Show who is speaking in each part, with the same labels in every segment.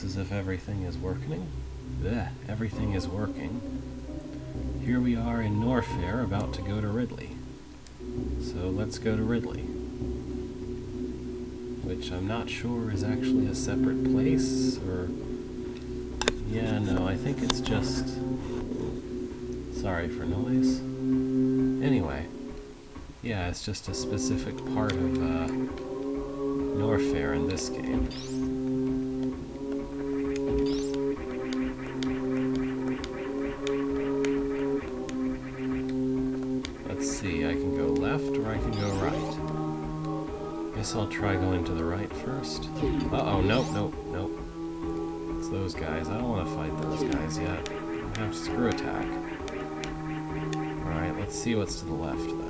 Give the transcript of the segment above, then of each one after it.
Speaker 1: as if everything is working. Blech, everything is working. Here we are in Norfair, about to go to Ridley. So let's go to Ridley. Which I'm not sure is actually a separate place, or... Yeah, no, I think it's just... Sorry for noise. Anyway. Yeah, it's just a specific part of, Norfair in this game. Let's see, I can go left or I can go right. Guess I'll try going to the right first. Uh-oh, nope, nope, nope. It's those guys. I don't want to fight those guys yet. I have screw attack. Alright, let's see what's to the left then.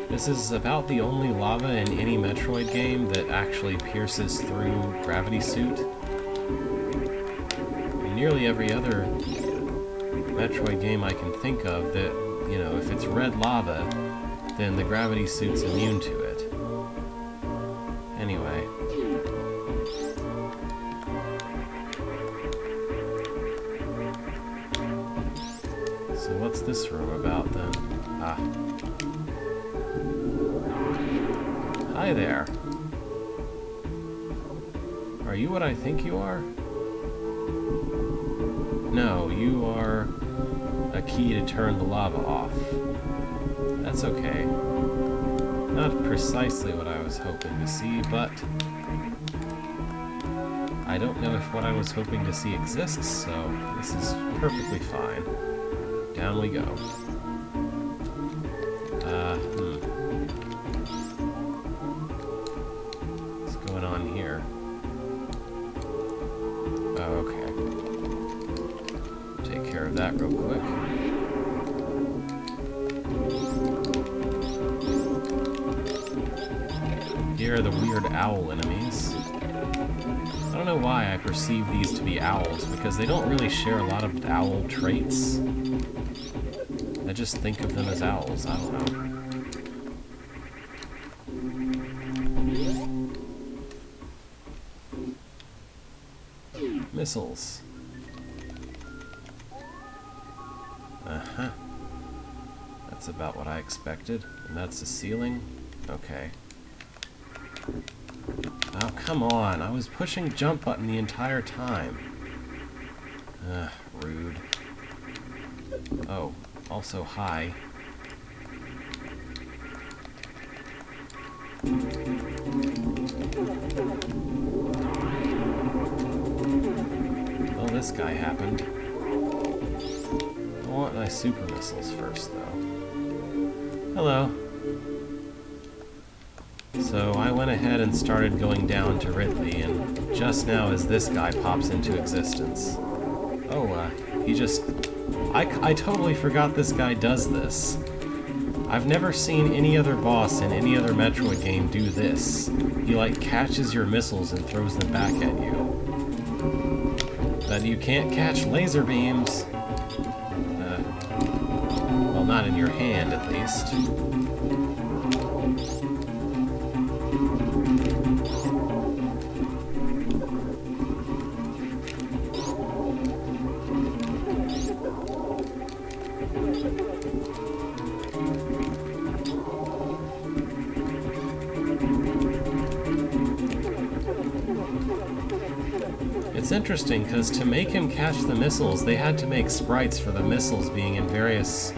Speaker 1: This is about the only lava in any Metroid game that actually pierces through gravity suit. In nearly every other Metroid game I can think of that, you know, if it's red lava, then the gravity suit's immune to it. Anyway. So what's this room about then? Ah. Hi there. Are you what I think you are? No, you are a key to turn the lava off. That's okay. Not precisely what I was hoping to see, but I don't know if what I was hoping to see exists, so this is perfectly fine. Down we go. What's going on here? Oh, okay. Take care of that real quick. Here are the weird owl enemies. I don't know why I perceive these to be owls, because they don't really share a lot of owl traits. I just think of them as owls, I don't know. Missiles. Uh-huh. That's about what I expected. And that's the ceiling? Okay. Oh, come on. I was pushing jump button the entire time. Ugh, rude. Oh, also hi. Well, this guy happened. I want my super missiles first, though. Hello. So I went ahead and started going down to Ridley, and just now as this guy pops into existence. Oh, he just... I totally forgot this guy does this. I've never seen any other boss in any other Metroid game do this. He, like, catches your missiles and throws them back at you. But you can't catch laser beams. Well, not in your hand, at least. It's interesting, because to make him catch the missiles, they had to make sprites for the missiles being in various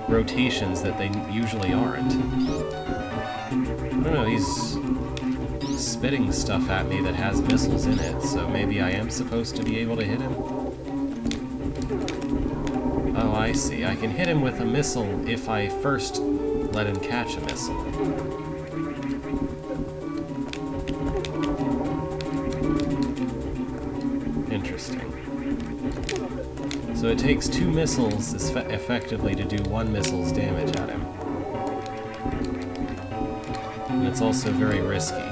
Speaker 1: rotations that they usually aren't. I don't know, he's spitting stuff at me that has missiles in it, so maybe I am supposed to be able to hit him? Oh, I see. I can hit him with a missile if I first let him catch a missile. Interesting. So it takes two missiles effectively to do one missile's damage at him. And it's also very risky.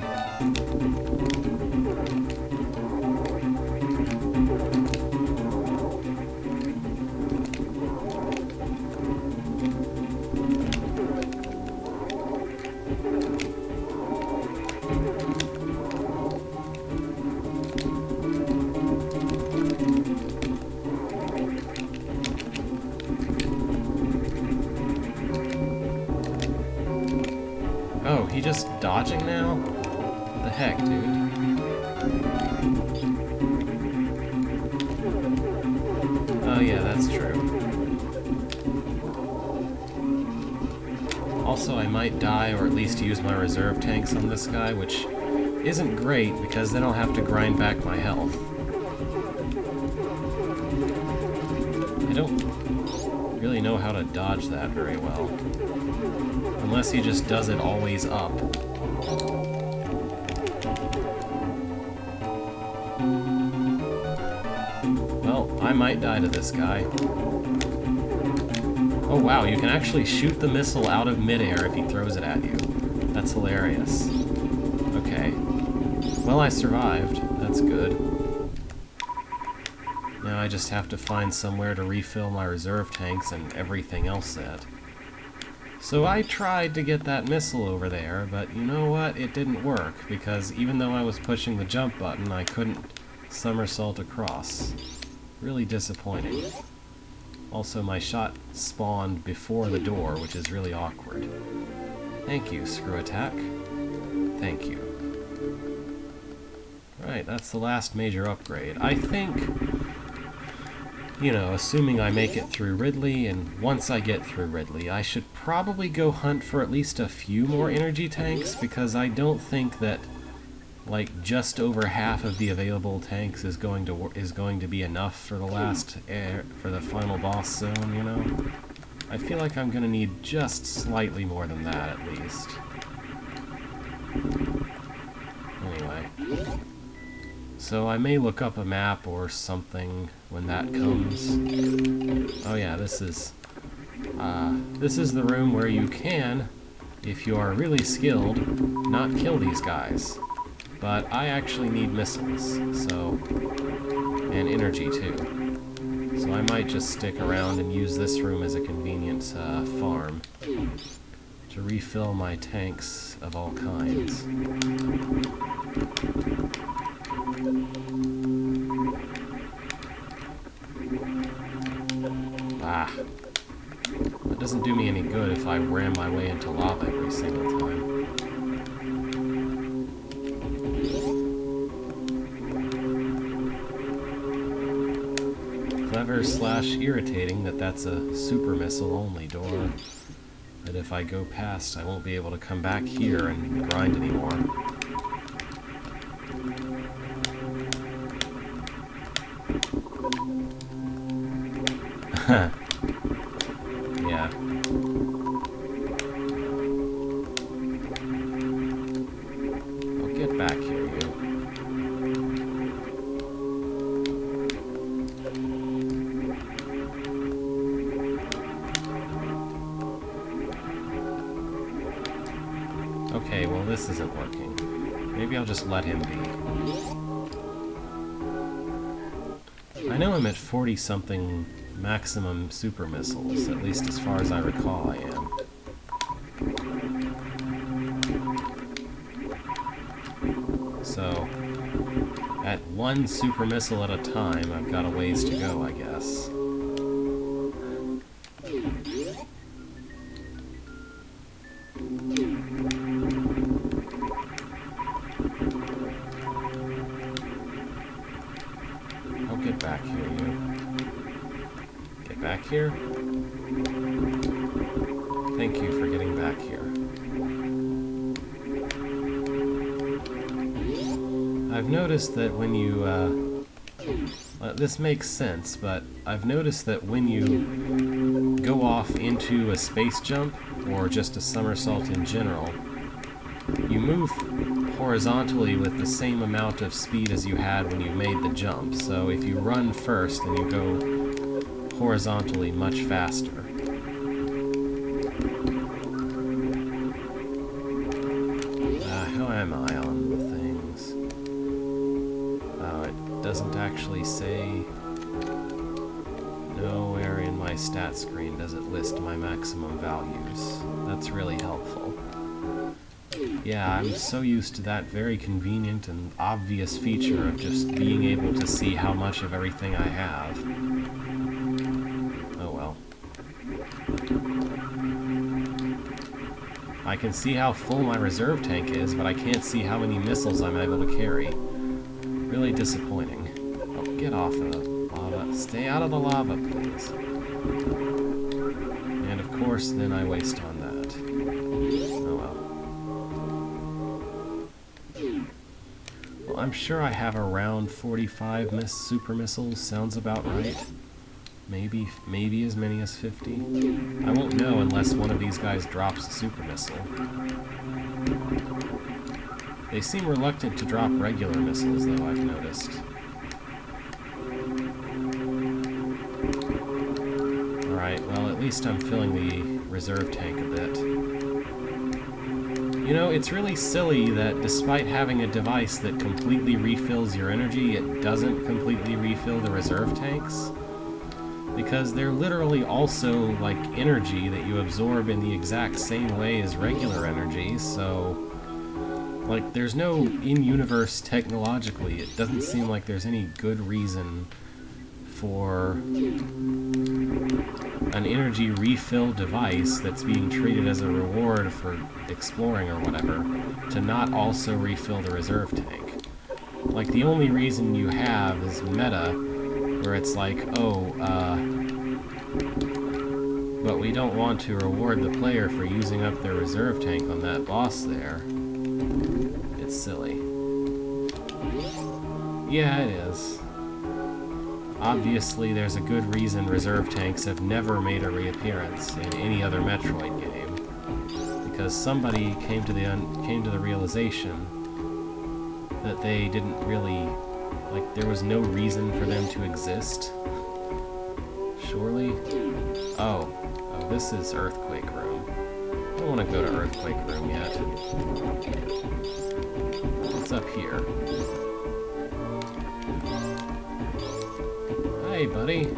Speaker 1: just dodging now? What the heck, dude? Oh yeah, that's true. Also, I might die or at least use my reserve tanks on this guy, which isn't great because then I'll have to grind back my health. I don't really know how to dodge that very well. Unless he just does it always up. Well, I might die to this guy. Oh wow, you can actually shoot the missile out of midair if he throws it at you. That's hilarious. Okay. Well, I survived. That's good. Now I just have to find somewhere to refill my reserve tanks and everything else at. So I tried to get that missile over there, but you know what? It didn't work, because even though I was pushing the jump button, I couldn't somersault across. Really disappointing. Also, my shot spawned before the door, which is really awkward. Thank you, Screw Attack. Thank you. Right, that's the last major upgrade. I think, you know, assuming I make it through Ridley, and once I get through Ridley, I should probably go hunt for at least a few more energy tanks, because I don't think that, like, just over half of the available tanks is going to be enough for the for the final boss zone, you know? I feel like I'm gonna need just slightly more than that, at least. Anyway. So I may look up a map or something when that comes. Oh yeah, this is the room where you can, if you are really skilled, not kill these guys. But I actually need missiles, so, and energy too. So I might just stick around and use this room as a convenient farm to refill my tanks of all kinds. Ah. That doesn't do me any good if I ram my way into lava every single time. Clever/irritating that that's a super missile only door. That if I go past, I won't be able to come back here and grind anymore. Yeah. Oh, get back here, you. Okay, well this isn't working. Maybe I'll just let him be. I know I'm at 40-something maximum super missiles, at least as far as I recall I am. So, at one super missile at a time, I've got a ways to go, I guess. Oh, get back here, you. Get back here? Thank you for getting back here. I've noticed that when you, this makes sense, but I've noticed that when you go off into a space jump, or just a somersault in general, you move horizontally with the same amount of speed as you had when you made the jump. So if you run first, then you go horizontally much faster. How am I on the things? Oh, it doesn't actually say. Nowhere in my stat screen does it list my maximum values. That's really helpful. Yeah, I'm so used to that very convenient and obvious feature of just being able to see how much of everything I have. Oh well. I can see how full my reserve tank is, but I can't see how many missiles I'm able to carry. Really disappointing. Oh, get off of the lava. Stay out of the lava, please. And of course, then I waste on that. Oh well. Well, I'm sure I have around 45 super missiles. Sounds about right. Maybe as many as 50. I won't know unless one of these guys drops a super missile. They seem reluctant to drop regular missiles, though, I've noticed. Alright, well, at least I'm filling the reserve tank a bit. You know, it's really silly that despite having a device that completely refills your energy, it doesn't completely refill the reserve tanks. Because they're literally also like energy that you absorb in the exact same way as regular energy, so like there's no in-universe technologically, it doesn't seem like there's any good reason for an energy refill device that's being treated as a reward for exploring or whatever to not also refill the reserve tank. Like the only reason you have is meta, where it's like, oh, but we don't want to reward the player for using up their reserve tank on that boss there. It's silly. Yeah, it is. Obviously, there's a good reason reserve tanks have never made a reappearance in any other Metroid game. Because somebody came to the realization that they didn't really... like, there was no reason for them to exist. Surely? Oh, this is Earthquake Room. I don't want to go to Earthquake Room yet. What's up here? Hey, buddy.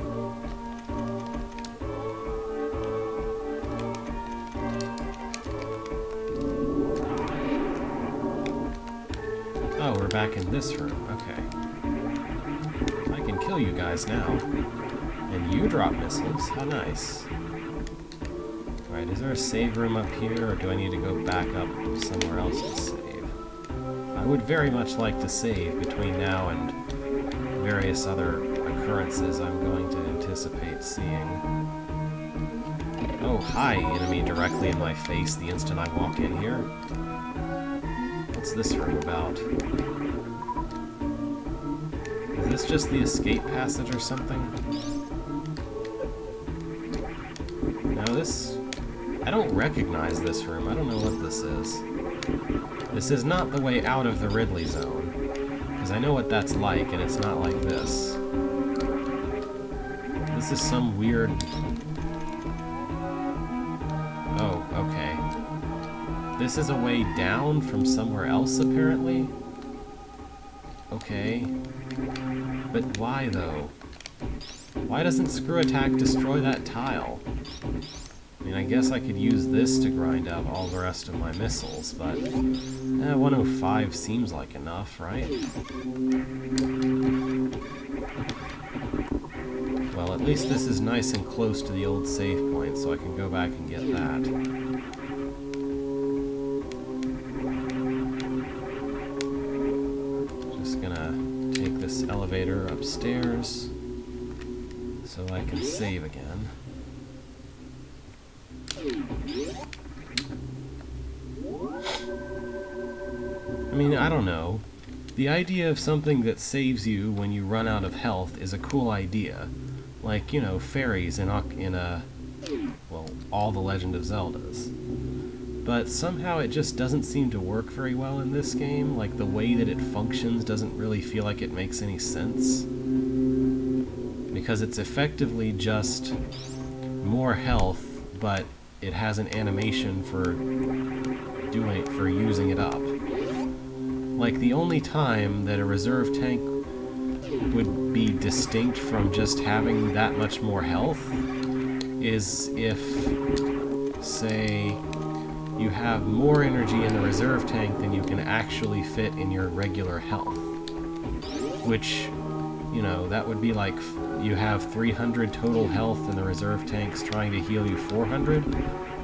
Speaker 1: Oh, we're back in this room. Okay. I can kill you guys now. And you drop missiles. How nice. Alright, is there a save room up here, or do I need to go back up somewhere else to save? I would very much like to save between now and various other occurrences I'm going to anticipate seeing. Oh, hi, enemy directly in my face the instant I walk in here. What's this room about? Is this just the escape passage or something? No, this... I don't recognize this room. I don't know what this is. This is not the way out of the Ridley zone. Because I know what that's like, and it's not like this. This is some weird... Oh, okay. This is a way down from somewhere else, apparently? Okay. But why, though? Why doesn't Screw Attack destroy that tile? I mean, I guess I could use this to grind out all the rest of my missiles, but 105 seems like enough, right? Well, at least this is nice and close to the old save point, so I can go back and get that. Just gonna take this elevator upstairs so I can save again. I mean, I don't know. The idea of something that saves you when you run out of health is a cool idea. Like, you know, fairies in well, all the Legend of Zeldas. But somehow it just doesn't seem to work very well in this game. Like, the way that it functions doesn't really feel like it makes any sense. Because it's effectively just more health, but it has an animation for using it up. Like, the only time that a reserve tank would be distinct from just having that much more health is if, say, you have more energy in the reserve tank than you can actually fit in your regular health. Which, you know, that would be like you have 300 total health and the reserve tank's trying to heal you 400.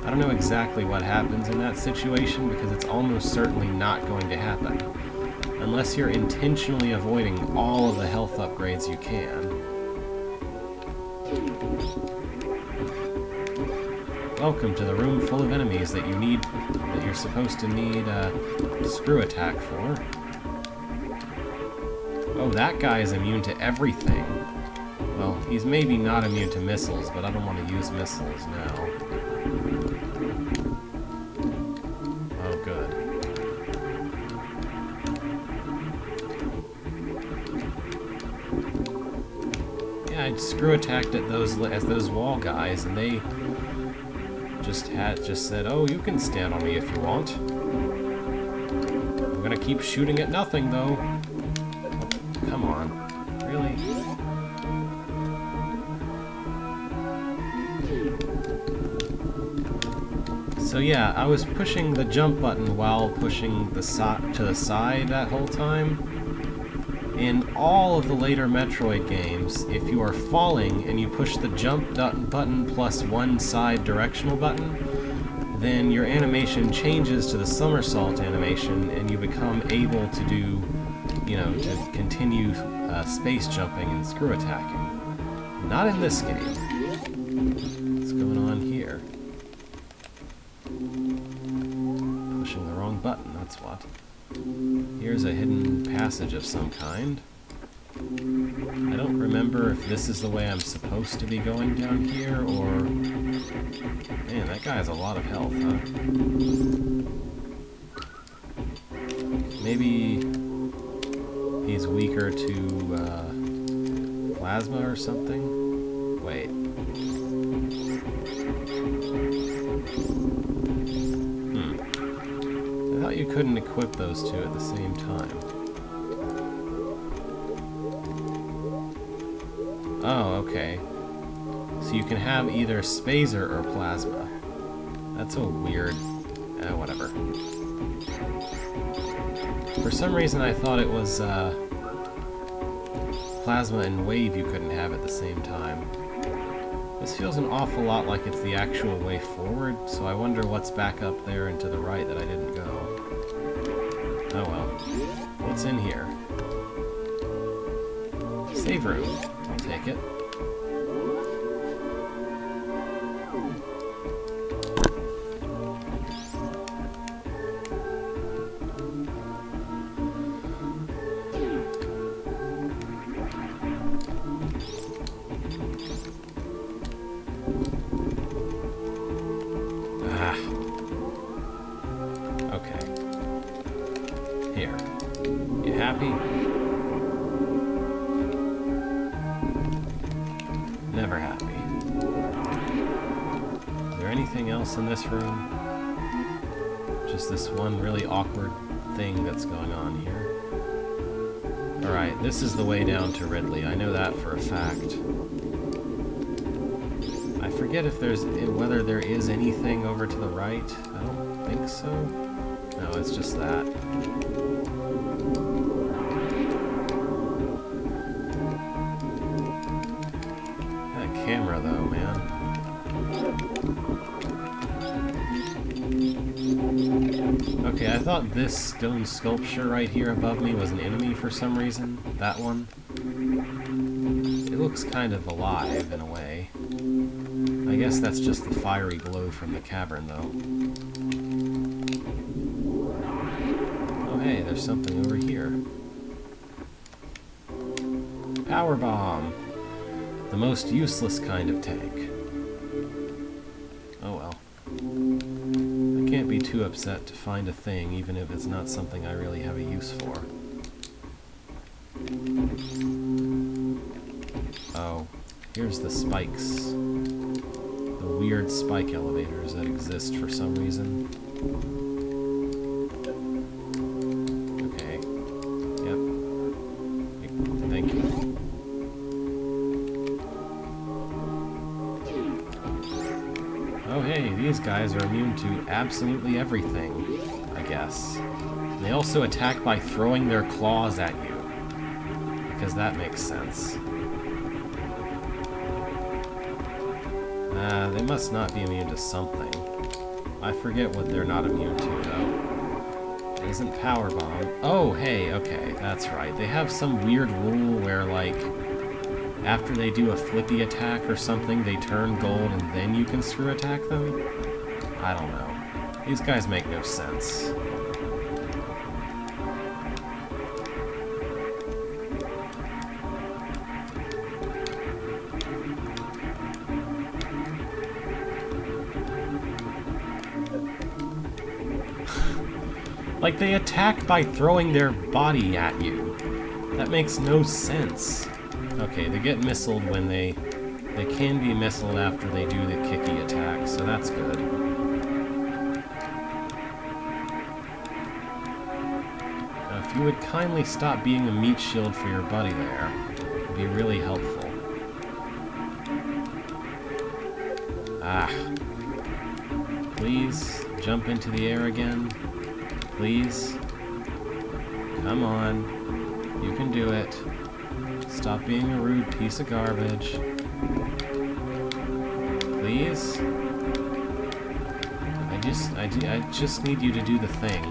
Speaker 1: I I don't know exactly what happens in that situation because it's almost certainly not going to happen. Unless you're intentionally avoiding all of the health upgrades you can. Welcome to the room full of enemies that you're supposed to need a screw attack for. Oh, that guy is immune to everything. Well, he's maybe not immune to missiles, but I don't want to use missiles now. Oh, good. Yeah, I screw attacked at those wall guys, and they just said, "Oh, you can stand on me if you want." I'm gonna keep shooting at nothing, though. Oh, come on, really? So yeah, I was pushing the jump button while pushing the to the side that whole time. In all of the later Metroid games, if you are falling and you push the jump button plus one side directional button, then your animation changes to the somersault animation and you become able to do, to continue space jumping and screw attacking. Not in this game. What's going on here? Pushing the wrong button, that's what. Here's a hidden passage of some kind. I don't remember if this is the way I'm supposed to be going down here, or... Man, that guy has a lot of health, huh? Maybe he's weaker to plasma or something? Wait. I thought you couldn't equip those two at the same time. Oh, okay. So you can have either Spazer or Plasma. That's a weird... whatever. For some reason I thought it was, Plasma and Wave you couldn't have at the same time. This feels an awful lot like it's the actual way forward, so I wonder what's back up there and to the right that I didn't go. Oh well. What's in here? Save room. I'll take it. Okay. Here. You happy? Never happy. Is there anything else in this room? Just this one really awkward thing that's going on here. Alright, this is the way down to Ridley. I know that for a fact. I forget if whether there is anything over to the right. I don't think so. No, it's just that. That camera, though, man. Okay, I thought this stone sculpture right here above me was an enemy for some reason. That one. It looks kind of alive in a way. I guess that's just the fiery glow from the cavern, though. Oh, hey, there's something over here. Power bomb! The most useless kind of tank. Oh well. I can't be too upset to find a thing, even if it's not something I really have a use for. Oh, here's the spikes. The weird spike elevators that exist for some reason. Okay. Yep. Thank you. Oh hey, these guys are immune to absolutely everything, I guess. And they also attack by throwing their claws at you. Because that makes sense. They must not be immune to something. I forget what they're not immune to, though. It isn't Power Bomb. Oh, hey, okay, that's right. They have some weird rule where, like, after they do a flippy attack or something, they turn gold and then you can screw attack them? I don't know. These guys make no sense. Like, they attack by throwing their body at you. That makes no sense. Okay, they get missiled when they can be missiled after they do the kicky attack, so that's good. Now, if you would kindly stop being a meat shield for your buddy there, it would be really helpful. Ah. Please, jump into the air again. Please. Come on. You can do it. Stop being a rude piece of garbage. Please? I just need you to do the thing.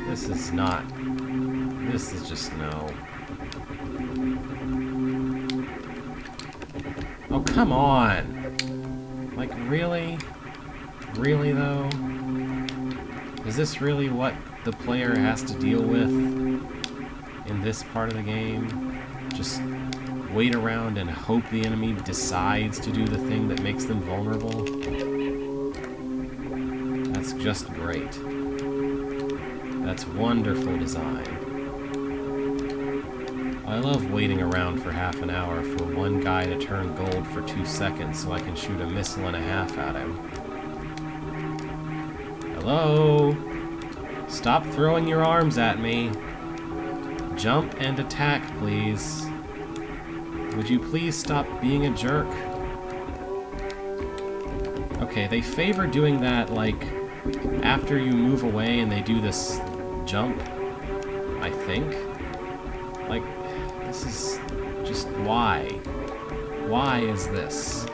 Speaker 1: This is not... This is just no. Oh, come on! Like, really? Really, though? Is this really what the player has to deal with in this part of the game? Just wait around and hope the enemy decides to do the thing that makes them vulnerable? That's just great. That's wonderful design. I love waiting around for half an hour for one guy to turn gold for 2 seconds so I can shoot a missile and a half at him. Hello? Stop throwing your arms at me. Jump and attack, please. Would you please stop being a jerk? Okay, they favor doing that, like, after you move away and they do this jump, I think. Like, this is just why? Why is this?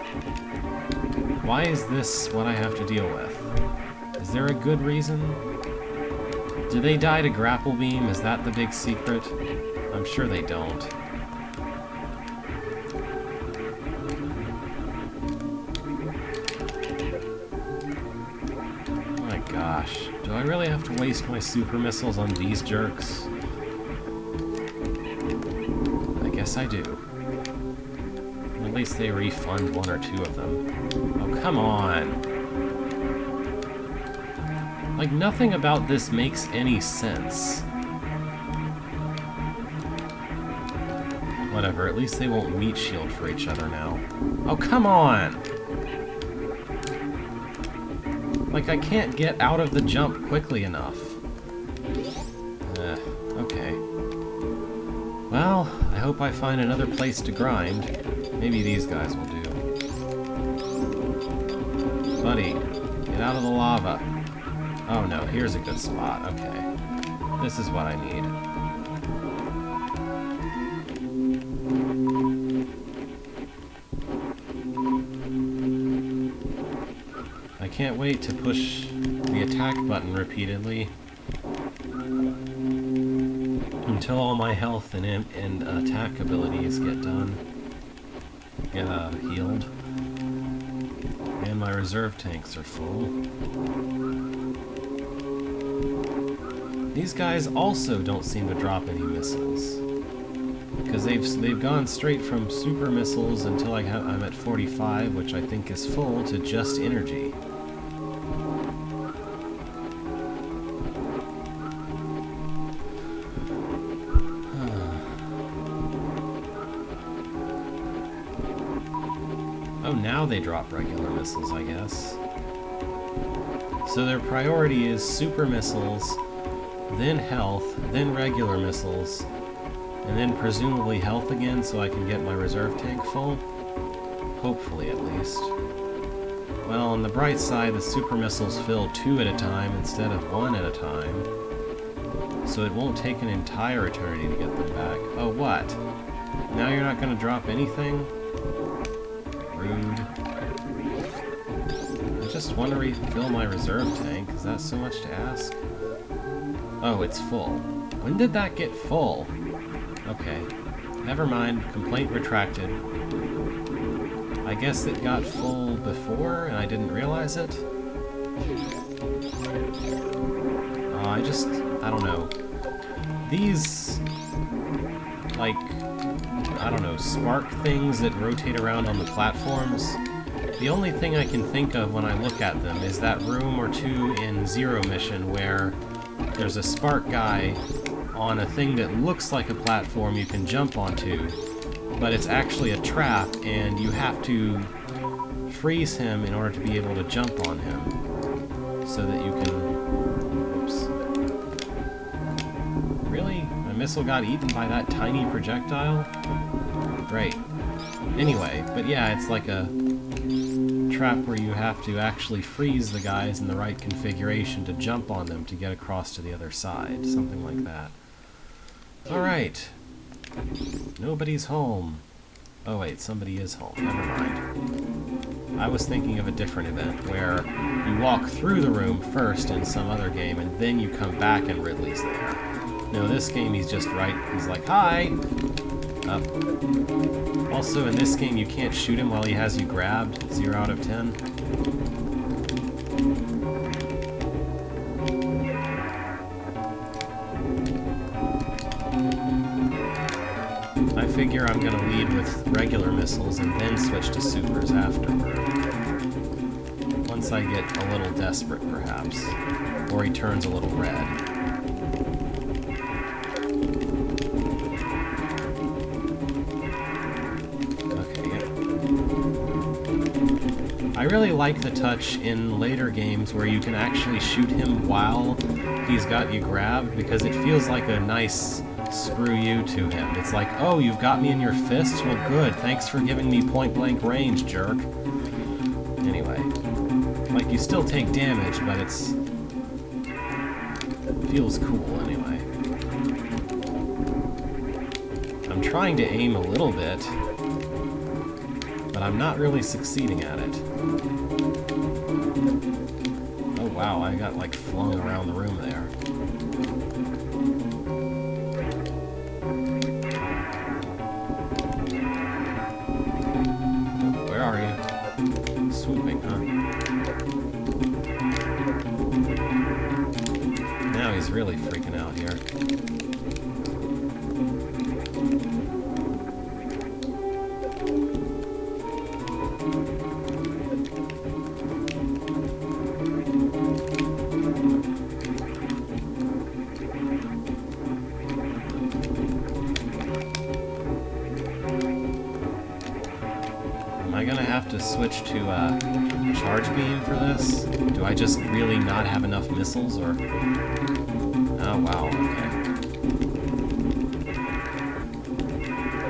Speaker 1: Why is this what I have to deal with? Is there a good reason? Do they die to grapple beam? Is that the big secret? I'm sure they don't. My gosh. Do I really have to waste my super missiles on these jerks? I guess I do. At least they refund 1 or 2 of them. Oh, come on! Like, nothing about this makes any sense. Whatever, at least they won't meat shield for each other now. Oh, come on! Like, I can't get out of the jump quickly enough. Okay. Well, I hope I find another place to grind. Maybe these guys will do. Buddy, get out of the lava. Oh no, here's a good spot. Okay. This is what I need. I can't wait to push the attack button repeatedly until all my health and attack abilities get done. Get healed. And my reserve tanks are full. These guys also don't seem to drop any missiles, because they've gone straight from super missiles until I'm at 45, which I think is full, to just energy. Oh, now they drop regular missiles, I guess. So their priority is super missiles, then health, then regular missiles, and then presumably health again so I can get my reserve tank full? Hopefully, at least. Well, on the bright side, the super missiles fill 2 at a time instead of 1 at a time, so it won't take an entire eternity to get them back. Oh, what? Now you're not going to drop anything? Rude. just want to refill my reserve tank. Is that so much to ask? Oh, it's full. When did that get full? Okay. Never mind. Complaint retracted. I guess it got full before and I didn't realize it? I don't know. These, like, I don't know, spark things that rotate around on the platforms, the only thing I can think of when I look at them is that room or two in Zero Mission where there's a spark guy on a thing that looks like a platform you can jump onto, but it's actually a trap and you have to freeze him in order to be able to jump on him so that you can... Oops. Really? My missile got eaten by that tiny projectile? Great. Anyway, but yeah, it's like a trap where you have to actually freeze the guys in the right configuration to jump on them to get across to the other side. Something like that. Alright. Nobody's home. Oh wait, somebody is home. Never mind. I was thinking of a different event where you walk through the room first in some other game and then you come back and Ridley's there. No, this game he's just right. He's like, hi! Up. Also, in this game you can't shoot him while he has you grabbed. 0 out of 10. I figure I'm gonna lead with regular missiles and then switch to supers afterward. Once I get a little desperate, perhaps. Or he turns a little red. I really like the touch in later games where you can actually shoot him while he's got you grabbed, because it feels like a nice screw you to him. It's like, oh, you've got me in your fists? Well, good. Thanks for giving me point-blank range, jerk. Anyway. Like, you still take damage, but it feels cool anyway. I'm trying to aim a little bit, but I'm not really succeeding at it. Oh wow, I got like flung around the room there. Where are you? Swooping, huh? Now he's really freaking out here. Am I gonna have to switch to charge beam for this? Do I just really not have enough missiles, or... Oh wow, okay.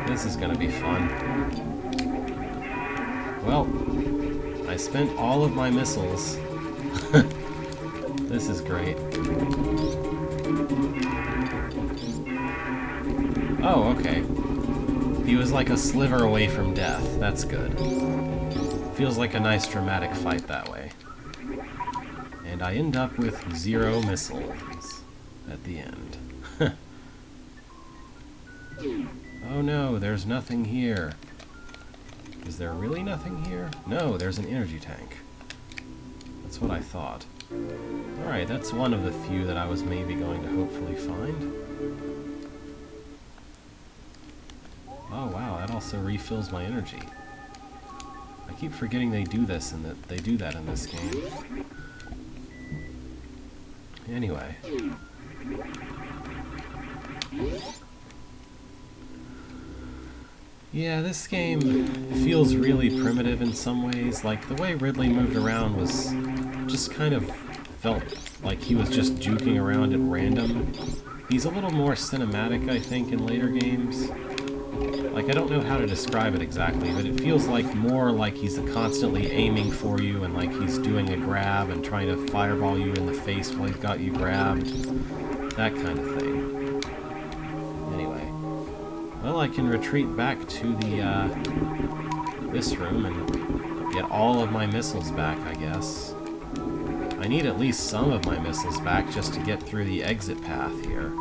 Speaker 1: This is gonna be fun. Well, I spent all of my missiles. This is great. Oh, okay. He was like a sliver away from death. That's good. Feels like a nice dramatic fight that way. And I end up with 0 missiles at the end. Oh no, there's nothing here. Is there really nothing here? No, there's an energy tank. That's what I thought. Alright, that's one of the few that I was maybe going to hopefully find. Oh wow, that also refills my energy. I keep forgetting they do this and that they do that in this game. Anyway. Yeah, this game feels really primitive in some ways. Like, the way Ridley moved around was just kind of felt like he was just juking around at random. He's a little more cinematic, I think, in later games. Like, I don't know how to describe it exactly, but it feels like more like he's constantly aiming for you and like he's doing a grab and trying to fireball you in the face while he's got you grabbed. That kind of thing. Anyway. Well, I can retreat back to the, this room and get all of my missiles back, I guess. I need at least some of my missiles back just to get through the exit path here.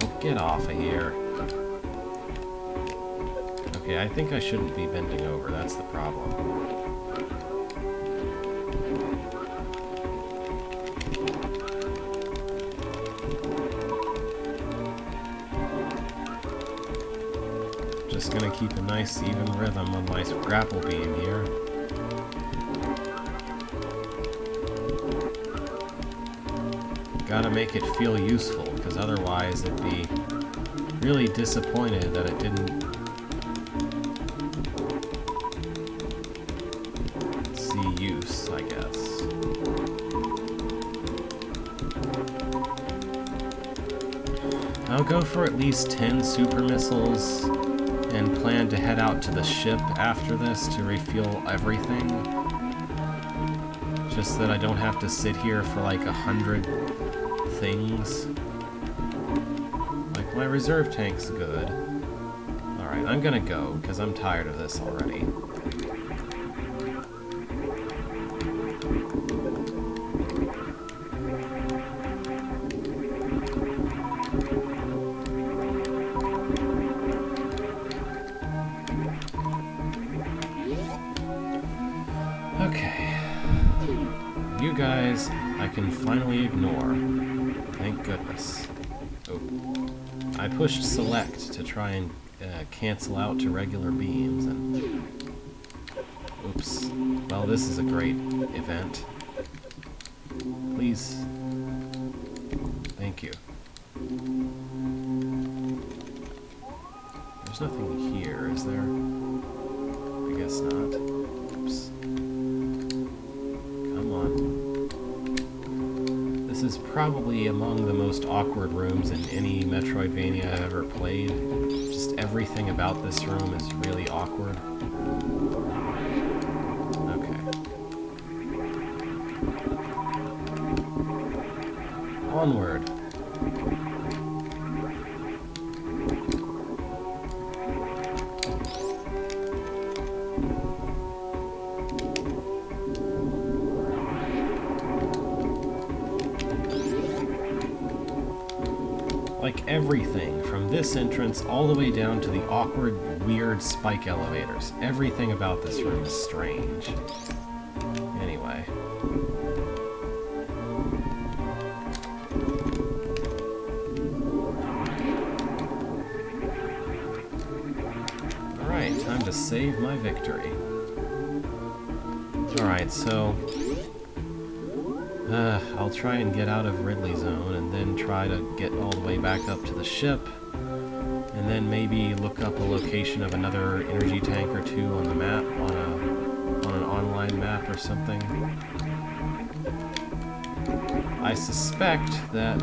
Speaker 1: Oh, get off of here. Okay, I think I shouldn't be bending over, that's the problem. Just gonna keep a nice even rhythm on my grapple beam here. Gotta make it feel useful, because otherwise it'd be really disappointed that it didn't see use, I guess. I'll go for at least 10 super missiles and plan to head out to the ship after this to refuel everything. Just that I don't have to sit here for like 100 things. Like, my reserve tank's good. Alright, I'm gonna go, because I'm tired of this already. Okay. You guys, I can finally ignore. Thank goodness. Oh. I pushed select to try and cancel out to regular beams, and... Oops. Well, this is a great event. Please. Thank you. There's nothing here, is there? I guess not. Oops. Come on. This is probably among the most awkward rooms in any Metroidvania I've ever played. Just everything about this room is really awkward. Okay. Onward. Like everything, from this entrance all the way down to the awkward, weird spike elevators. Everything about this room is strange. Anyway. Alright, time to save my victory. Alright, so... I'll try and get out of Ridley Zone, and then try to get all the way back up to the ship, and then maybe look up a location of another energy tank or two on the map, on an online map or something. I suspect that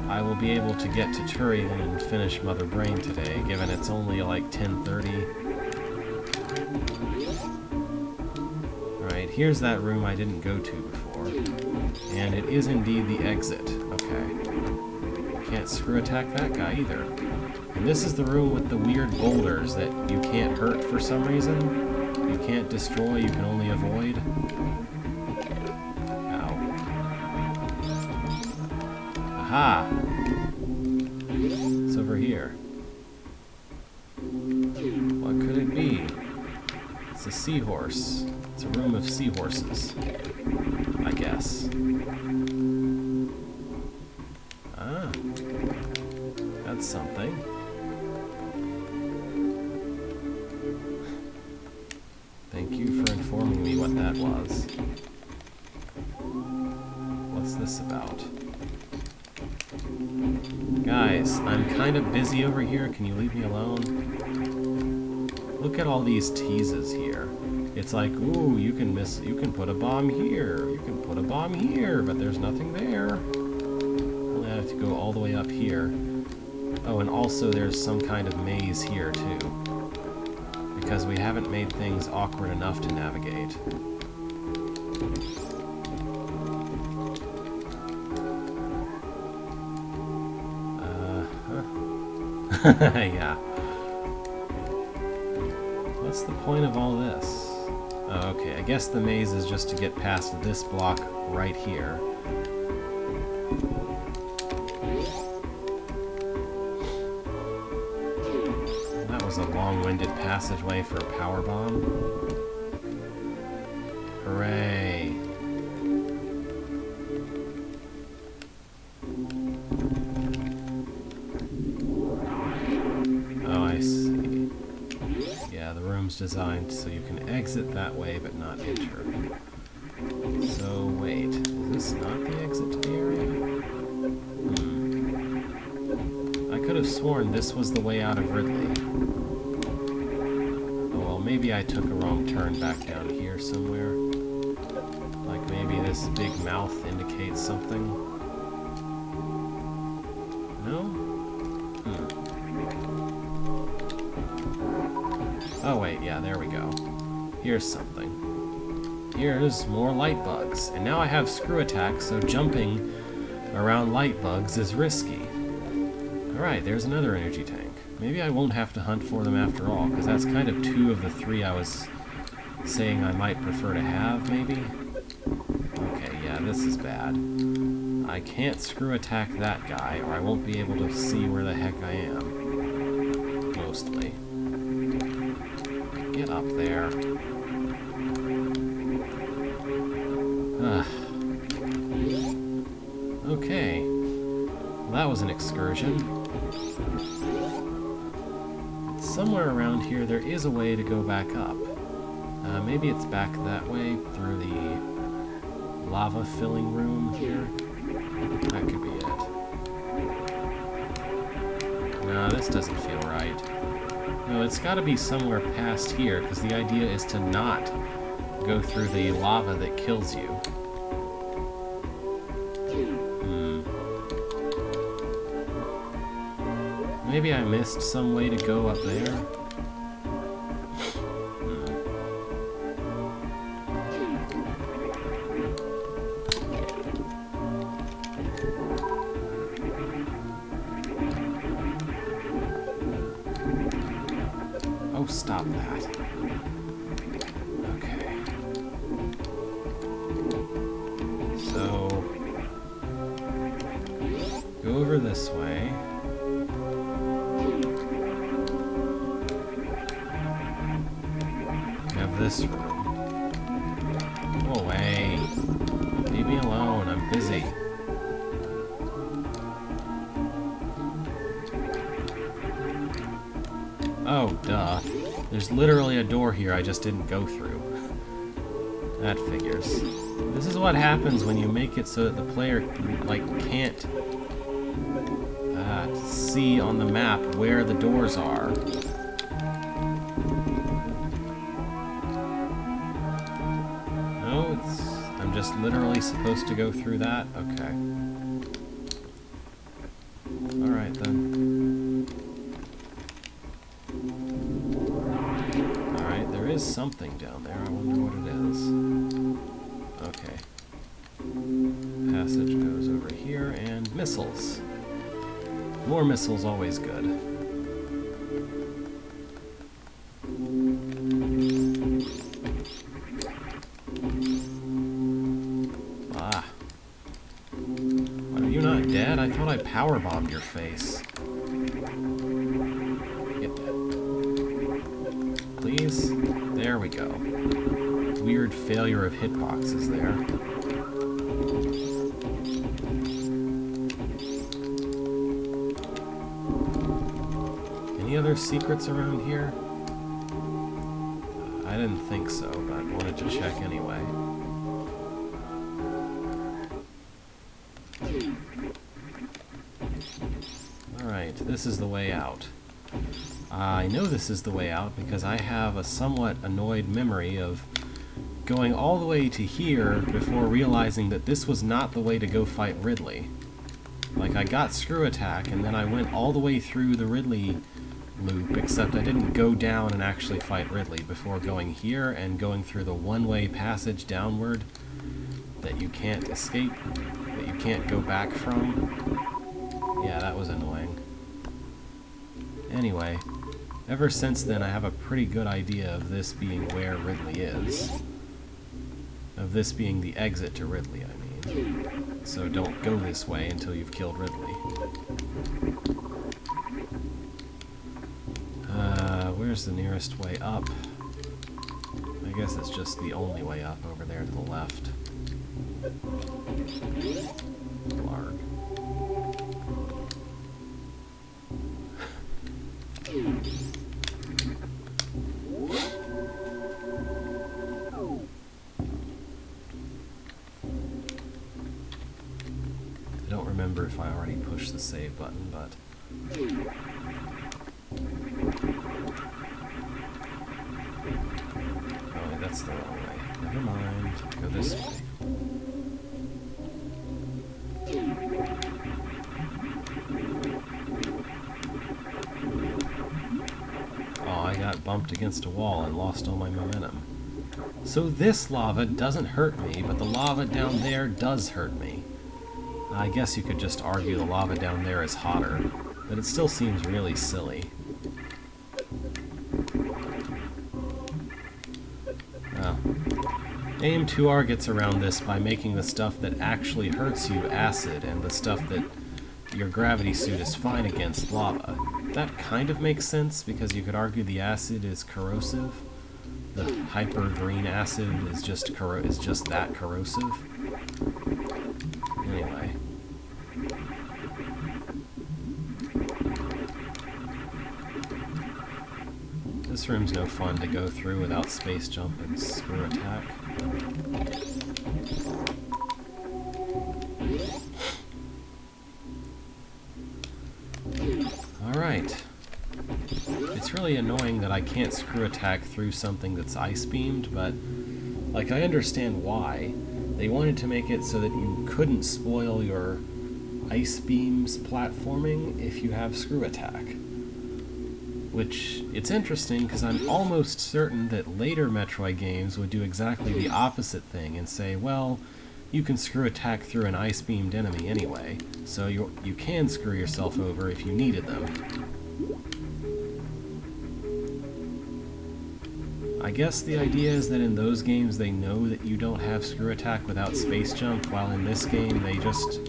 Speaker 1: I will be able to get to Turian and finish Mother Brain today, given it's only like 10:30. Right, here's that room I didn't go to before. And it is indeed the exit. Okay. Can't screw attack that guy either. And this is the room with the weird boulders that you can't hurt for some reason. You can't destroy, you can only avoid. Ow. Aha! It's over here. What could it be? It's a seahorse. It's a room of seahorses. I guess. Ah. That's something. Thank you for informing me what that was. What's this about? Guys, I'm kind of busy over here. Can you leave me alone? Look at all these teases here. It's like, ooh, you can put a bomb here, you can put a bomb here, but there's nothing there. Only have to go all the way up here. Oh, and also there's some kind of maze here too, because we haven't made things awkward enough to navigate. Yeah. What's the point of all this? Oh, okay, I guess the maze is just to get past this block right here. That was a long-winded passageway for a power bomb. Hooray! Oh, I see. Yeah, the room's designed so you can exit that way but not enter. So, wait. Is this not the exit to the area? I could have sworn this was the way out of Ridley. Oh, well, maybe I took a wrong turn back down here somewhere. Like maybe this big mouth indicates something. No? Oh wait, yeah, there we go. Here's something. Here's more light bugs. And now I have screw attack, so jumping around light bugs is risky. Alright, there's another energy tank. Maybe I won't have to hunt for them after all, because that's kind of 2 of the 3 I was saying I might prefer to have, maybe? Okay, yeah, this is bad. I can't screw attack that guy, or I won't be able to see where the heck I am. Mostly. Get up there. Ugh. Okay. Well, that was an excursion. Somewhere around here there is a way to go back up. Maybe it's back that way through the lava filling room here. That could be it. No, this doesn't feel right. No, it's got to be somewhere past here, because the idea is to not go through the lava that kills you. Maybe I missed some way to go up there. Oh, stop that. Okay. So, go over this way. This room. Go away. Leave me alone. I'm busy. Oh, duh. There's literally a door here I just didn't go through. That figures. This is what happens when you make it so that the player, like, can't see on the map where the doors are. I'm just literally supposed to go through that? Okay. Alright then. Alright, there is something down there. I wonder what it is. Okay. Passage goes over here, and missiles. More missiles, always good. I thought I powerbombed your face. Please? There we go. Weird failure of hitboxes there. Any other secrets around here? I didn't think so, but wanted to check anyway. Alright, this is the way out. I know this is the way out because I have a somewhat annoyed memory of going all the way to here before realizing that this was not the way to go fight Ridley. Like, I got screw attack and then I went all the way through the Ridley loop, except I didn't go down and actually fight Ridley before going here and going through the one-way passage downward that you can't escape, that you can't go back from. Yeah, that was annoying. Anyway, Ever since then, I have a pretty good idea of this being where Ridley is. Of this being the exit to Ridley, I mean. So don't go this way until you've killed Ridley. Where's the nearest way up? I guess it's just the only way up over there to the left. Larg. I don't remember if I already pushed the save button, but... Oh, that's the wrong way. Never mind. Go this way. Oh, I got bumped against a wall and lost all my momentum. So this lava doesn't hurt me, but the lava down there does hurt me. I guess you could just argue the lava down there is hotter, but it still seems really silly. Well, AIM2R gets around this by making the stuff that actually hurts you acid, and the stuff that your gravity suit is fine against lava. That kind of makes sense, because you could argue the acid is corrosive. The hyper green acid is just that corrosive. Anyway. This room's no fun to go through without space jump and screw attack. Alright. It's really annoying that I can't screw attack through something that's ice beamed, but like I understand why. They wanted to make it so that you couldn't spoil your ice beams platforming if you have screw attack. Which, it's interesting because I'm almost certain that later Metroid games would do exactly the opposite thing and say, well, you can screw attack through an ice beamed enemy anyway, so you can screw yourself over if you needed them. I guess the idea is that in those games they know that you don't have screw attack without space jump, while in this game they just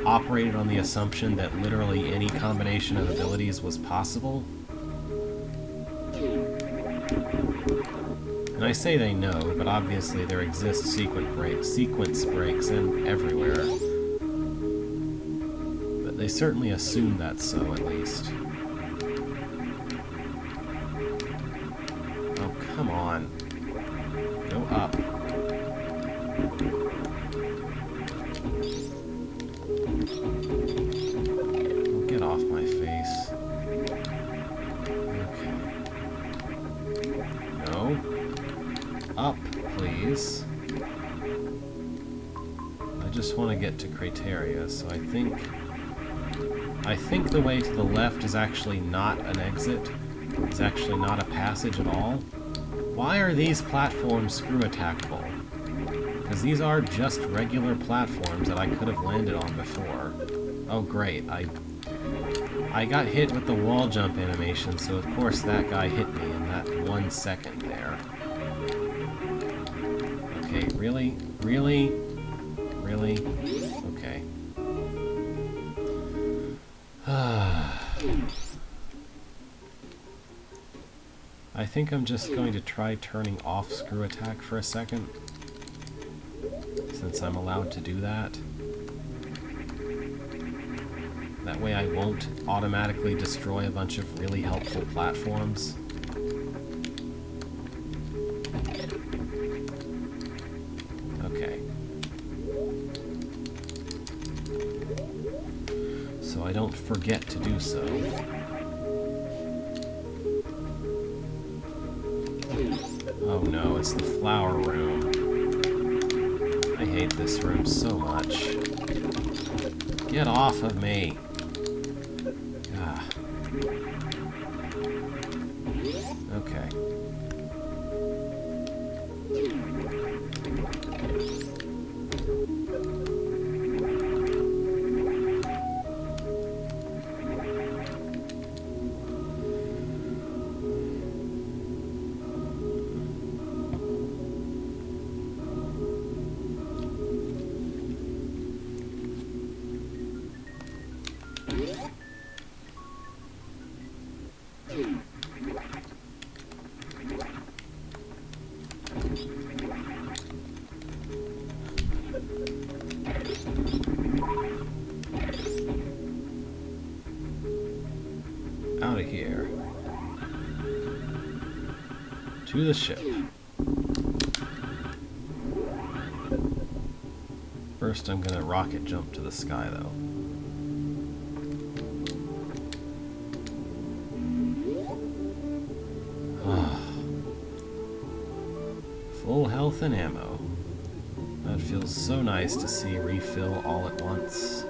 Speaker 1: operated on the assumption that literally any combination of abilities was possible. And I say they know, but obviously there exist sequence breaks everywhere. But they certainly assume that's so, at least. Oh, come on. Go up. Oh, get off my face. Okay. No. Up, please. I just want to get to Crateria, so I think the way to the left is actually not an exit. It's actually not a passage at all. Why are these platforms screw attackable? Because these are just regular platforms that I could have landed on before. Oh great, I got hit with the wall jump animation, so of course that guy hit me in that 1 second there. Okay, really? Really? Really? Okay. I think I'm just going to try turning off screw attack for a second, since I'm allowed to do that. That way I won't automatically destroy a bunch of really helpful platforms. Okay. So I don't forget to do so. Oh no, it's the flower room. I hate this room so much. Get off of me! Ah. Okay. Out of here. To the ship. First, I'm gonna rocket jump to the sky, though. Full health and ammo. That feels so nice to see refill all at once.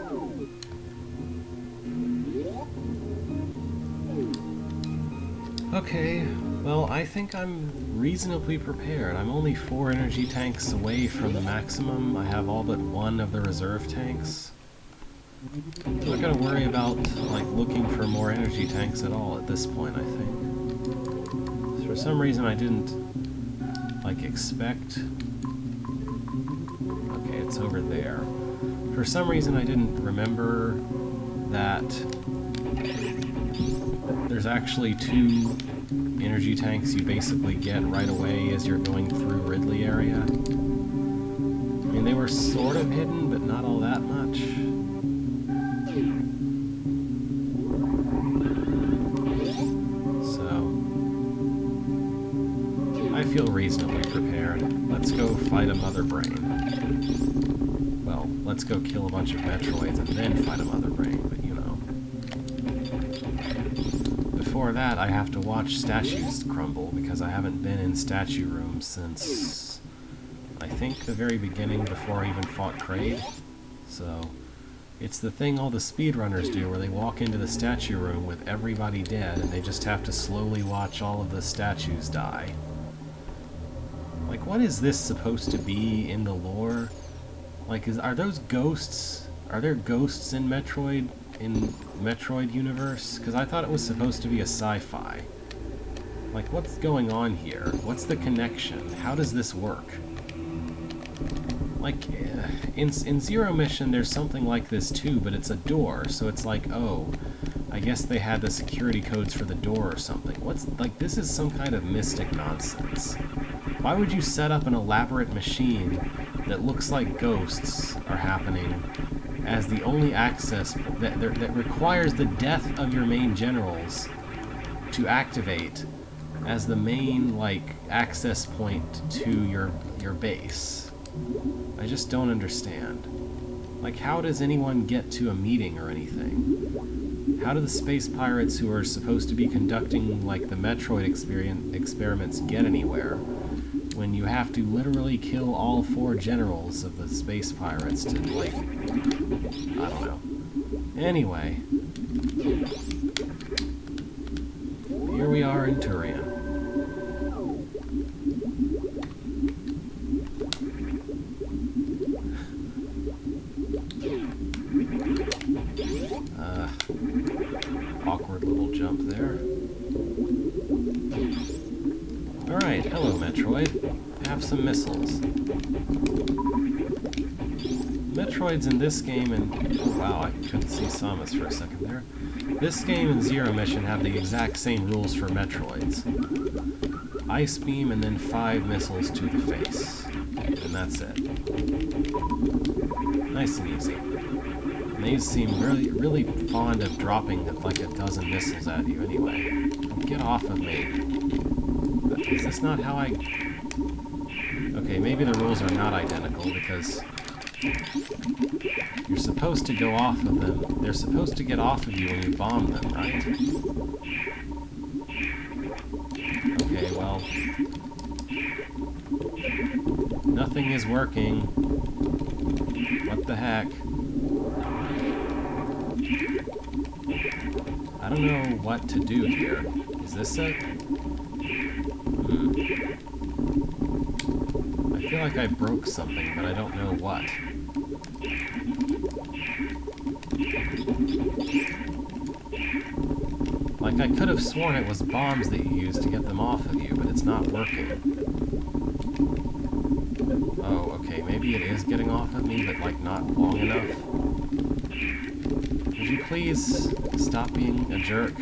Speaker 1: Okay, well, I think I'm reasonably prepared. I'm only 4 energy tanks away from the maximum. I have all but 1 of the reserve tanks. I'm not gonna worry about, like, looking for more energy tanks at all at this point, I think. For some reason I didn't, like, expect... Okay, it's over there. For some reason I didn't remember that there's actually 2 energy tanks you basically get right away as you're going through Ridley area. I mean, they were sort of hidden, but not all that much. So, I feel reasonably prepared. Let's go fight a Mother Brain. Well, let's go kill a bunch of Metroids and then fight a Mother Brain, but you know. Before that, I have to watch statues crumble, because I haven't been in statue rooms since, I think, the very beginning before I even fought Kraid. So, it's the thing all the speedrunners do, where they walk into the statue room with everybody dead, and they just have to slowly watch all of the statues die. Like, what is this supposed to be in the lore? Like, are those ghosts? Are there ghosts in Metroid universe? Because I thought it was supposed to be a sci-fi. Like, what's going on here? What's the connection? How does this work? Like, in Zero Mission, there's something like this too, but it's a door, so it's like, oh, I guess they had the security codes for the door or something. Like, this is some kind of mystic nonsense. Why would you set up an elaborate machine that looks like ghosts are happening as the only access that requires the death of your main generals to activate as the main, like, access point to your base? I just don't understand. Like, how does anyone get to a meeting or anything? How do the space pirates who are supposed to be conducting, like, the Metroid experiments get anywhere when you have to literally kill all 4 generals of the space pirates to, like, I don't know. Anyway, here we are in Turian. Awkward little jump there. Alright, hello Metroid. Have some missiles. Metroids in this game and... Oh wow, I couldn't see Samus for a second there. This game and Zero Mission have the exact same rules for Metroids. Ice Beam and then 5 missiles to the face. And that's it. Nice and easy. And these seem really fond of dropping like a dozen missiles at you anyway. Get off of me. Is this not how I... Okay, maybe the rules are not identical because you're supposed to go off of them. They're supposed to get off of you when you bomb them, right? Okay, well... Nothing is working. What the heck? I don't know what to do here. Is this it? I feel like I broke something, but I don't know what. Like, I could have sworn it was bombs that you used to get them off of you, but it's not working. Oh, okay, maybe it is getting off of me, but, like, not long enough. Would you please stop being a jerk?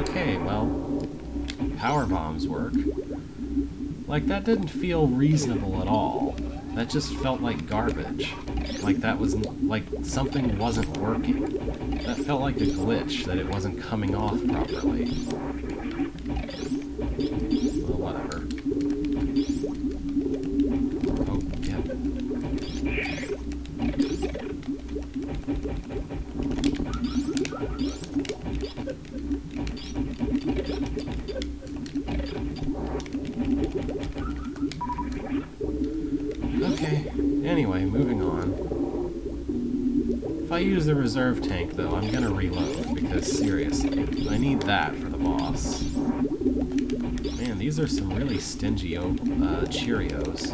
Speaker 1: Okay, well, power bombs work. Like, that didn't feel reasonable at all. That just felt like garbage. Like that was, like something wasn't working. That felt like a glitch, that it wasn't coming off properly. Well, whatever. Oh, yeah. Okay, anyway, moving on. If I use the reserve tank, though, I'm gonna reload, because seriously, I need that for the boss. Man, these are some really stingy Cheerios.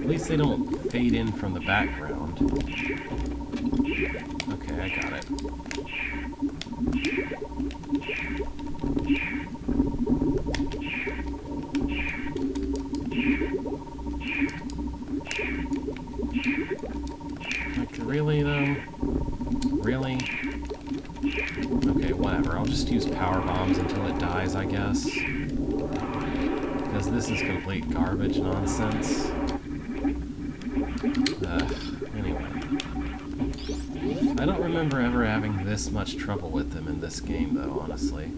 Speaker 1: At least they don't fade in from the background. Okay, I got it. Like, really, though? Really? Okay, whatever. I'll just use power bombs until it dies, I guess. Because this is complete garbage nonsense. Anyway. I don't remember ever having this much trouble with them in this game, though, honestly.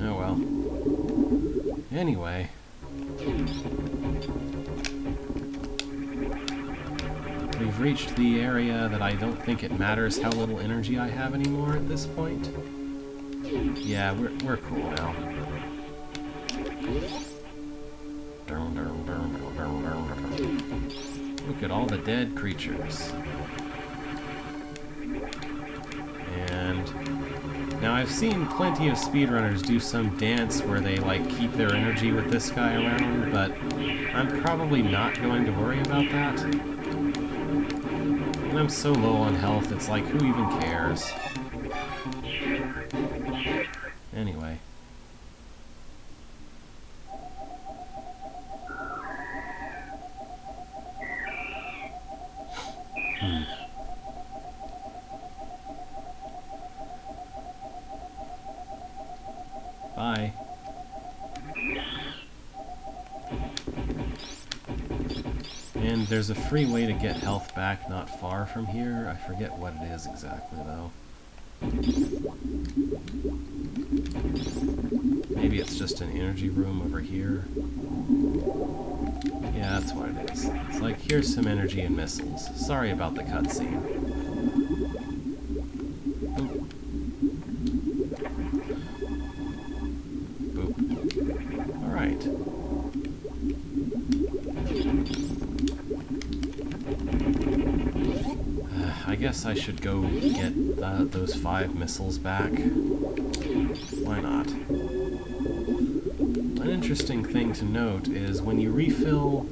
Speaker 1: Oh well. Anyway. We've reached the area that I don't think it matters how little energy I have anymore at this point. Yeah, we're cool now. Look at all the dead creatures. And now I've seen plenty of speedrunners do some dance where they like keep their energy with this guy around, but I'm probably not going to worry about that. And I'm so low on health, it's like, who even cares? Anyway. Bye. And there's a free way to get health back not far from here. I forget what it is exactly, though. Maybe it's just an energy room over here. Yeah, that's what it is. It's like, here's some energy and missiles. Sorry about the cutscene. Boop. Alright. I guess I should go get those 5 missiles back. Why not? An interesting thing to note is when you refill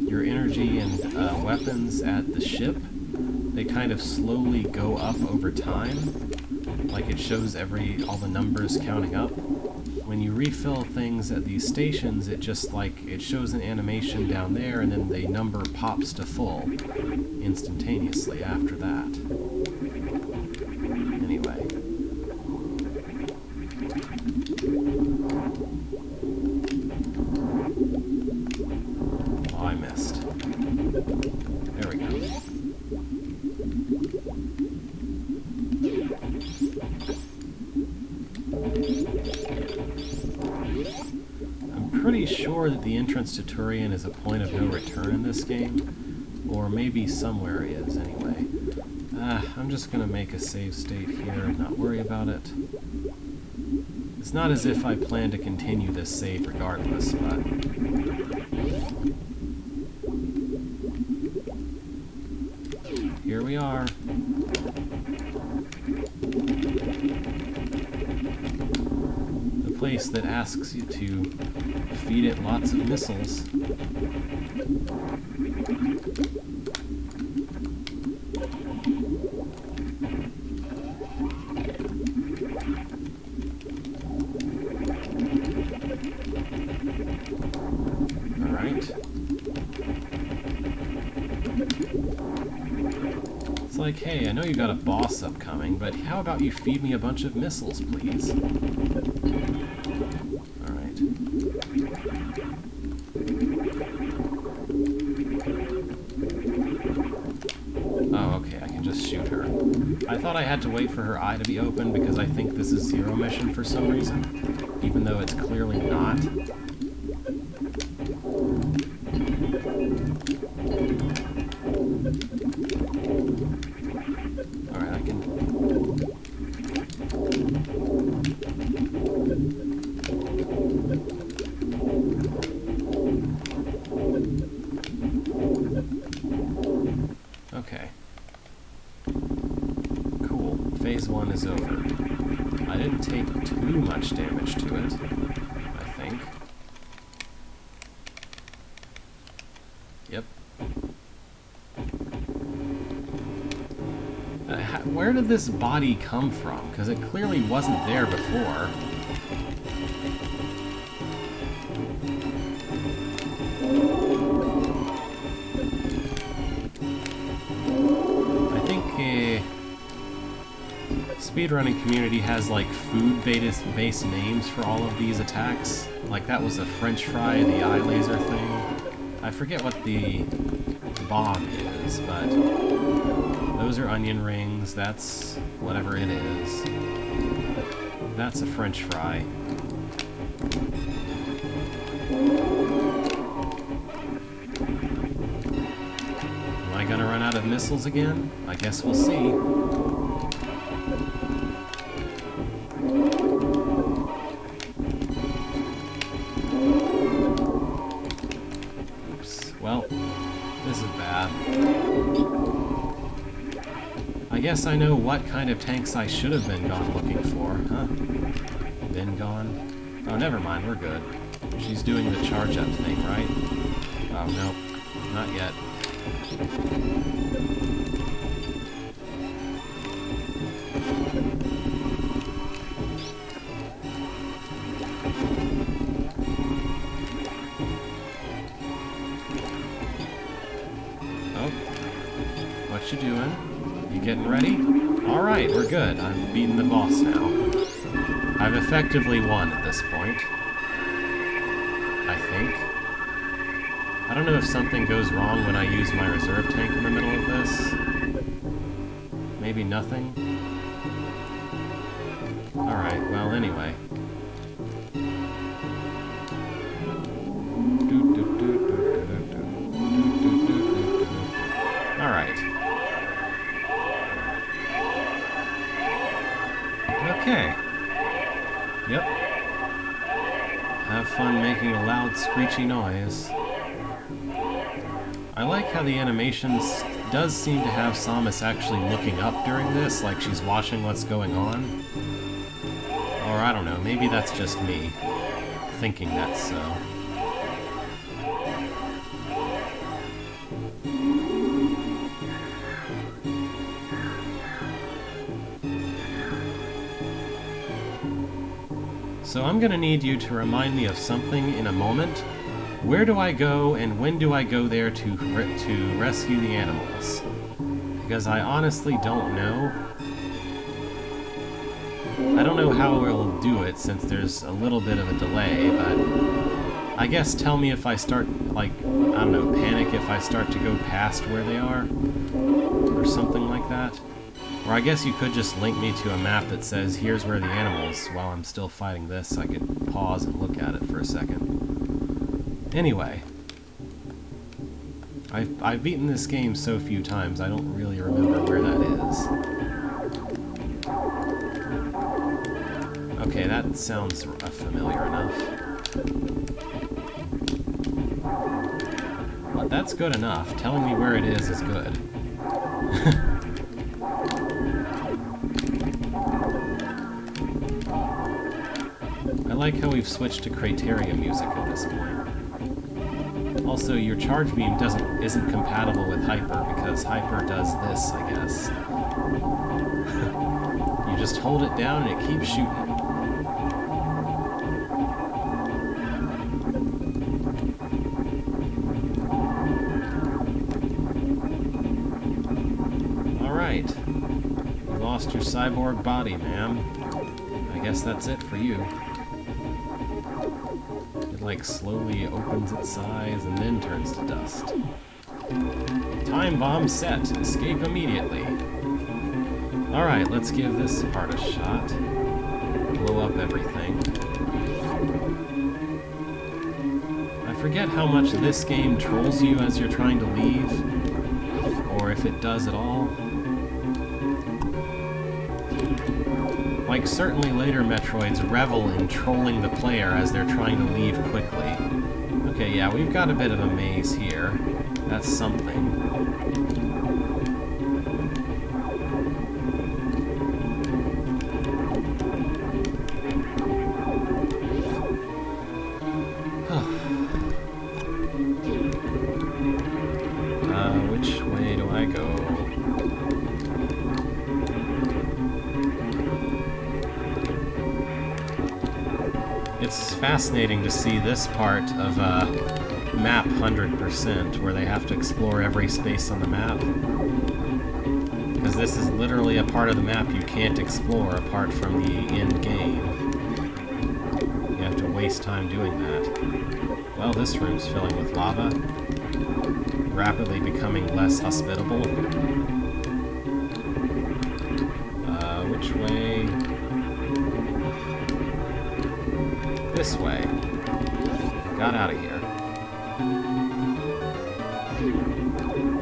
Speaker 1: your energy and weapons at the ship, they kind of slowly go up over time. Like it shows all the numbers counting up. When you refill things at these stations, it just it shows an animation down there and then the number pops to full instantaneously after that. Anyway. Oh, I missed. There we go. Pretty sure that the entrance to Turian is a point of no return in this game, or maybe somewhere is anyway. I'm just gonna make a save state here and not worry about it. It's not as if I plan to continue this save regardless, but... here we are. The place that asks you to feed it lots of missiles. It's like, hey, I know you got a boss upcoming, but how about you feed me a bunch of missiles, please? Alright. Oh, okay, I can just shoot her. I thought I had to wait for her eye to be open because I think this is Zero Mission for some reason, even though it's clearly not. Alright, I can... Okay. Cool. Phase 1 is over. I didn't take too much damage to it, I think. Yep. Where did this body come from? Because it clearly wasn't there before. I think speedrunning community has like food-based names for all of these attacks. Like that was the French fry, the eye laser thing. I forget what the bomb is, but those are onion rings. That's whatever it is. That's a French fry. Am I gonna run out of missiles again? I guess we'll see. Well, this is bad. I guess I know what kind of tanks I should have been gone looking for, huh? Been gone? Oh, never mind, we're good. She's doing the charge up thing, right? Oh, no. Not yet. What you doing? You getting ready? Alright, we're good. I'm beating the boss now. I've effectively won at this point. I think. I don't know if something goes wrong when I use my reserve tank in the middle of this. Maybe nothing? Alright, well, anyway. Alright. Okay. Yep. Have fun making a loud, screechy noise. I like how the animations does seem to have Samus actually looking up during this, like she's watching what's going on. Or I don't know, maybe that's just me thinking that's so. So I'm gonna need you to remind me of something in a moment. Where do I go and when do I go there to rescue the animals? Because I honestly don't know. I don't know how we'll do it since there's a little bit of a delay, but I guess tell me if I start, like, I don't know, panic if I start to go past where they are, or something like that. Or I guess you could just link me to a map that says, here's where the animals, while I'm still fighting this, I could pause and look at it for a second. Anyway. I've beaten this game so few times, I don't really remember where that is. Okay, that sounds familiar enough. But that's good enough. Telling me where it is good. I like how we've switched to Criteria music at this point. Also, your charge beam isn't compatible with Hyper, because Hyper does this, I guess. You just hold it down and it keeps shooting. Alright. You lost your cyborg body, ma'am. I guess that's it for you. Like slowly opens its eyes and then turns to dust. Time bomb set. Escape immediately. Alright, let's give this part a shot. Blow up everything. I forget how much this game trolls you as you're trying to leave, or if it does at all. Like, certainly later Metroids revel in trolling the player as they're trying to leave quickly. Okay, yeah, we've got a bit of a maze here. That's something. Which way do I go? It's fascinating to see this part of map 100%, where they have to explore every space on the map. Because this is literally a part of the map you can't explore apart from the end game. You have to waste time doing that. Well, this room's filling with lava, rapidly becoming less hospitable. Which way? This way. Got out of here.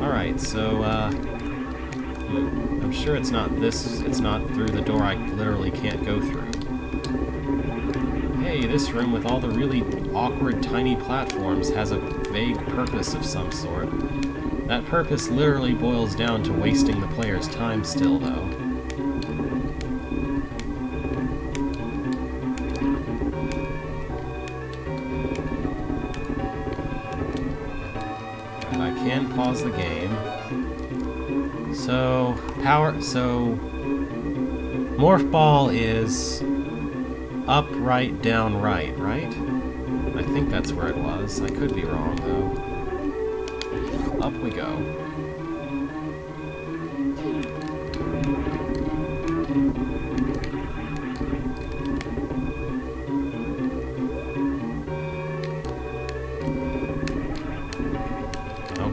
Speaker 1: Alright, so, I'm sure it's not through the door I literally can't go through. Hey, this room with all the really awkward tiny platforms has a vague purpose of some sort. That purpose literally boils down to wasting the player's time still, though. Can pause the game. So Morph Ball is up, right, down, right? I think that's where it was. I could be wrong, though. Up we go.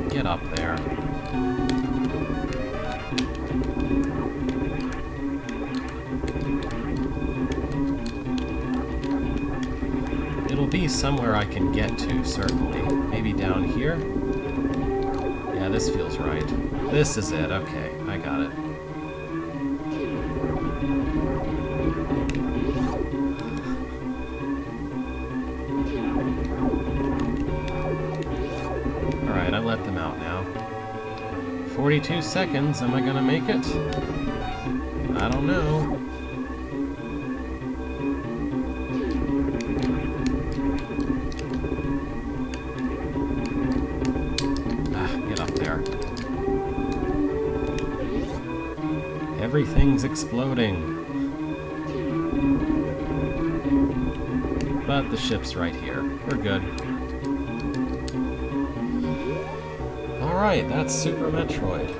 Speaker 1: Get up there. It'll be somewhere I can get to, certainly. Maybe down here? Yeah, this feels right. This is it. Okay, I got it. Alright, I let them out now. 42 seconds, am I gonna make it? I don't know. Get up there. Everything's exploding. But the ship's right here. We're good. Alright, that's Super Metroid.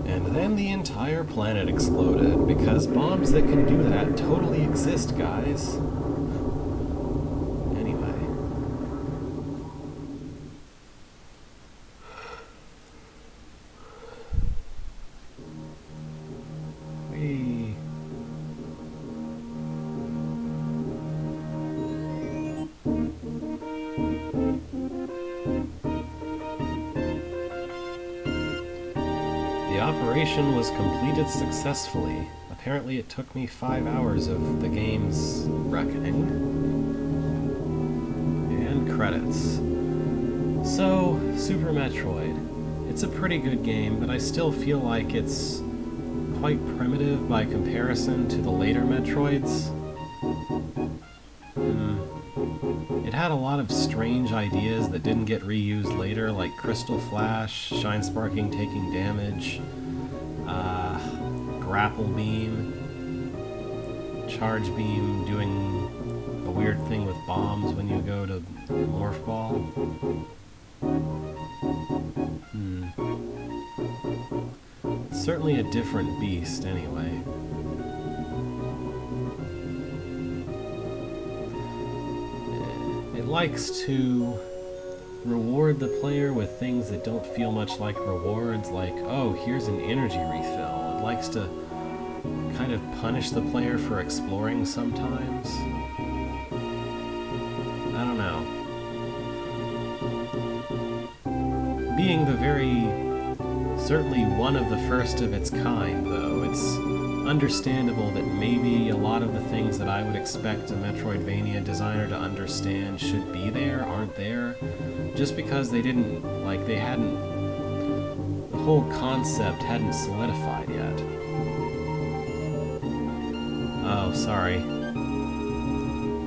Speaker 1: And then the entire planet exploded, because bombs that can do that totally exist, guys. Anyway. Operation was completed successfully. Apparently it took me 5 hours of the game's reckoning. And credits. So, Super Metroid. It's a pretty good game, but I still feel like it's quite primitive by comparison to the later Metroids. It had a lot of strange ideas that didn't get reused later, like Crystal Flash, Shine Sparking taking damage, Grapple Beam, Charge Beam doing a weird thing with bombs when you go to Morph Ball. It's certainly a different beast, anyway. It likes to reward the player with things that don't feel much like rewards, like, oh, here's an energy refill. It likes to kind of punish the player for exploring sometimes. I don't know. Being the certainly one of the first of its kind, though, it's understandable that maybe a lot of the things that I would expect a Metroidvania designer to understand should be there aren't there, just because they didn't, the whole concept hadn't solidified yet. Oh, sorry.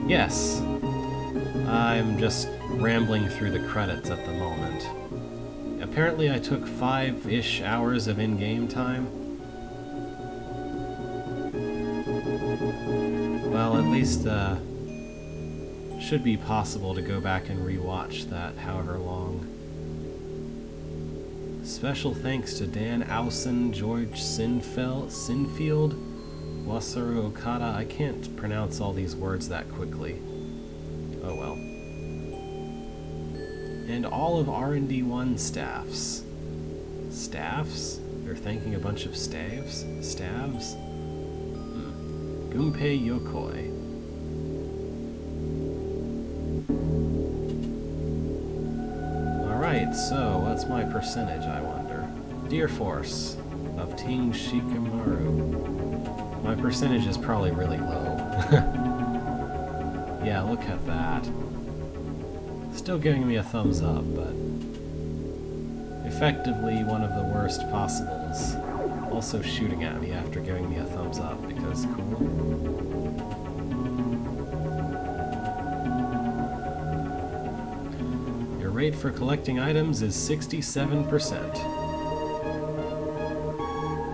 Speaker 1: Yes. I'm just rambling through the credits at the moment. Apparently I took 5-ish hours of in-game time. Well, at least, should be possible to go back and rewatch that however long. Special thanks to Dan Owsen, George Sinfield, Wasaru Okada. I can't pronounce all these words that quickly. Oh well. And all of R&D1 staffs. Staffs? They're thanking a bunch of staves? Stavs? Gunpei Yokoi. Alright, so what's my percentage, I wonder? Dear Force of Ting Shikamaru. My percentage is probably really low. Yeah, look at that. Still giving me a thumbs up, but effectively one of the worst possibles. Also shooting at me after giving me a thumbs up, because cool. Your rate for collecting items is 67%.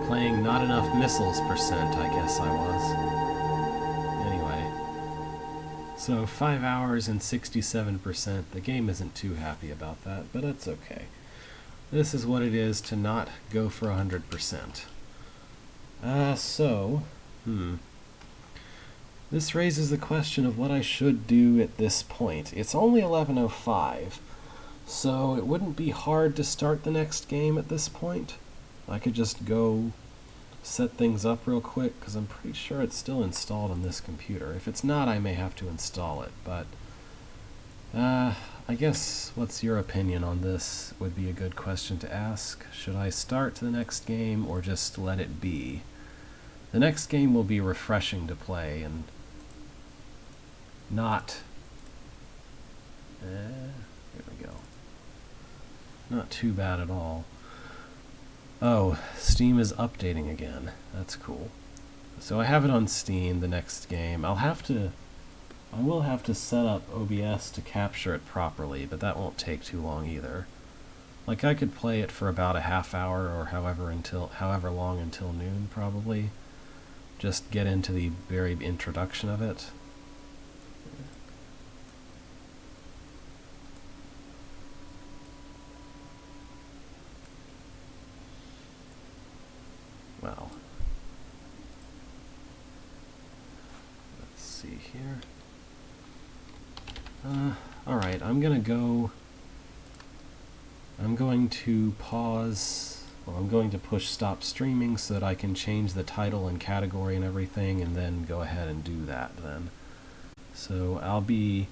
Speaker 1: Playing not enough missiles percent, I guess I was. Anyway. So 5 hours and 67%. The game isn't too happy about that, but that's okay. This is what it is to not go for 100%. This raises the question of what I should do at this point. It's only 11:05, so it wouldn't be hard to start the next game at this point. I could just go set things up real quick, because I'm pretty sure it's still installed on this computer. If it's not, I may have to install it, but I guess what's your opinion on this would be a good question to ask. Should I start the next game or just let it be? The next game will be refreshing to play and not... Here we go. Not too bad at all. Oh, Steam is updating again. That's cool. So I have it on Steam, the next game. I will have to set up OBS to capture it properly, but that won't take too long either. Like, I could play it for about a half hour or however long until noon, probably. Just get into the very introduction of it. Well, let's see here. Alright, I'm going to pause, I'm going to push stop streaming so that I can change the title and category and everything, and then go ahead and do that then. So I'll be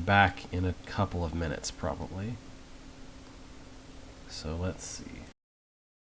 Speaker 1: back in a couple of minutes probably. So let's see.